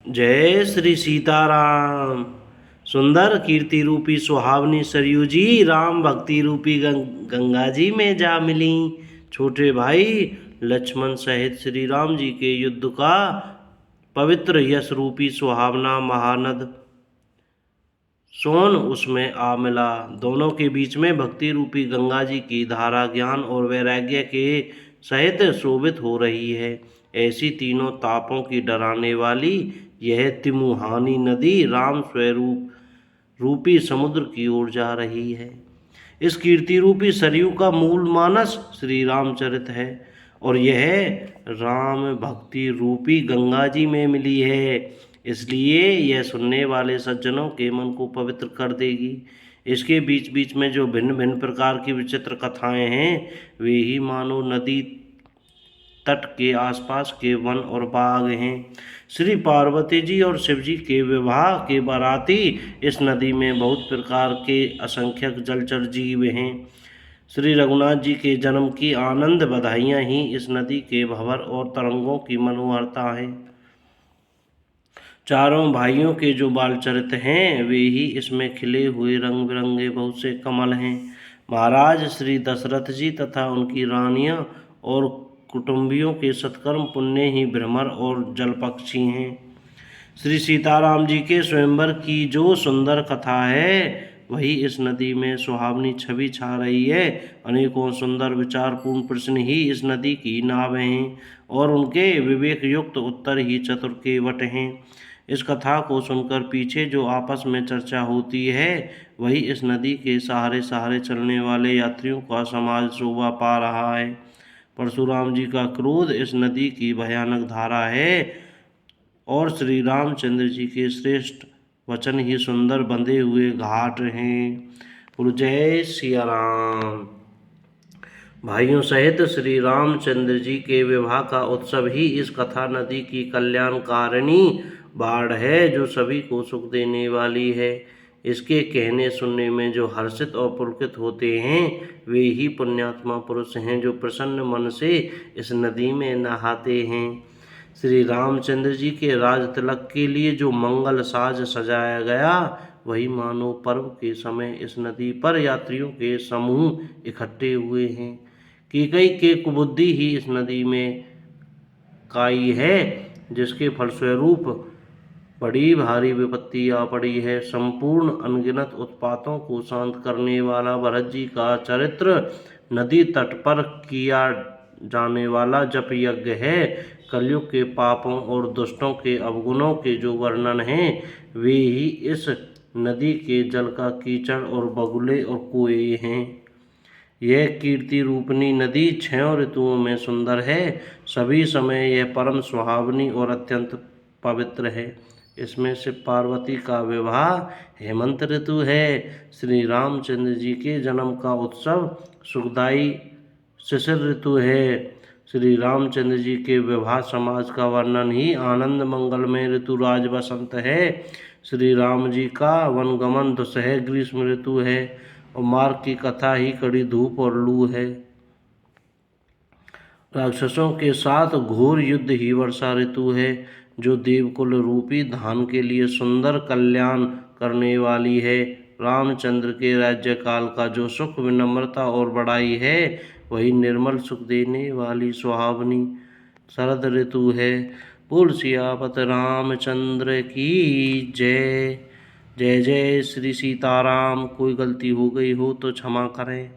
जय श्री सीताराम। सुंदर कीर्ति रूपी सुहावनी सरयू जी राम भक्ति रूपी गंगा जी में जा मिली। छोटे भाई लक्ष्मण सहित श्री राम जी के युद्ध का पवित्र यश रूपी सुहावना महानद सोन उसमें आ मिला। दोनों के बीच में भक्ति रूपी गंगा जी की धारा ज्ञान और वैराग्य के सहित शोभित हो रही है। ऐसी तीनों तापों की डराने वाली यह तिमुहानी नदी राम स्वरूप रूपी समुद्र की ओर जा रही है। इस कीर्ति रूपी सरयू का मूल मानस श्री रामचरित है और यह राम भक्ति रूपी गंगा जी में मिली है। इसलिए यह सुनने वाले सज्जनों के मन को पवित्र कर देगी। इसके बीच बीच में जो भिन्न भिन्न प्रकार की विचित्र कथाएं हैं वे ही मानो नदी तट के आसपास के वन और बाग हैं। श्री पार्वती जी और शिव जी के विवाह के बाराती इस नदी में बहुत प्रकार के असंख्यक जलचर जीव हैं। श्री रघुनाथ जी के जन्म की आनंद बधाइयाँ ही इस नदी के भंवर और तरंगों की मनोहरता है। चारों भाइयों के जो बाल चरित्र हैं वे ही इसमें खिले हुए रंग बिरंगे बहुत से कमल हैं। महाराज श्री दशरथ जी तथा उनकी रानियां और कुटुंबियों के सत्कर्म पुण्य ही भ्रमर और जल पक्षी हैं। श्री सीताराम जी के स्वयंवर की जो सुंदर कथा है वही इस नदी में सुहावनी छवि छा रही है। अनेकों सुंदर विचारपूर्ण प्रश्न ही इस नदी की नावें हैं और उनके विवेक युक्त उत्तर ही चतुर के वट हैं। इस कथा को सुनकर पीछे जो आपस में चर्चा होती है वही इस नदी के सहारे सहारे चलने वाले यात्रियों का समाज शोभा पा रहा है। परशुराम जी का क्रोध इस नदी की भयानक धारा है और श्री रामचंद्र जी के श्रेष्ठ वचन ही सुंदर बंधे हुए घाट हैं। बोलो जय सिया राम। भाइयों सहित श्री रामचंद्र जी के विवाह का उत्सव ही इस कथा नदी की कल्याणकारिणी बाढ़ है जो सभी को सुख देने वाली है। इसके कहने सुनने में जो हर्षित और पुलकित होते हैं वे ही पुण्यात्मा पुरुष हैं जो प्रसन्न मन से इस नदी में नहाते हैं। श्री रामचंद्र जी के राज तिलक के लिए जो मंगल साज सजाया गया वही मानो पर्व के समय इस नदी पर यात्रियों के समूह इकट्ठे हुए हैं। कैकई के कुबुद्धि ही इस नदी में काई है जिसके फलस्वरूप बड़ी भारी विपत्ति आ पड़ी है। संपूर्ण अनगिनत उत्पातों को शांत करने वाला भरत जी का चरित्र नदी तट पर किया जाने वाला जप यज्ञ है। कलयुग के पापों और दुष्टों के अवगुणों के जो वर्णन हैं वे ही इस नदी के जल का कीचड़ और बगुले और कुएं हैं। यह कीर्ति रूपनी नदी 6 ऋतुओं में सुंदर है। सभी समय यह परम सुहावनी और अत्यंत पवित्र है। इसमें से पार्वती का विवाह हेमंत ऋतु है। श्री रामचंद्र जी के जन्म का उत्सव सुखदायी शिशिर ऋतु है। श्री रामचंद्र जी के विवाह समाज का वर्णन ही आनंद मंगलमय ऋतुराज वसंत है। श्री राम जी का वनगमन दुसह ग्रीष्म ऋतु है और मार्ग की कथा ही कड़ी धूप और लू है। राक्षसों के साथ घोर युद्ध ही वर्षा ऋतु है जो देवकुल रूपी धान के लिए सुंदर कल्याण करने वाली है। रामचंद्र के राज्य काल का जो सुख विनम्रता और बड़ाई है वही निर्मल सुख देने वाली सुहावनी शरद ऋतु है। बोल सियापत रामचंद्र की जय। जय जय श्री सीताराम। कोई गलती हो गई हो तो क्षमा करें।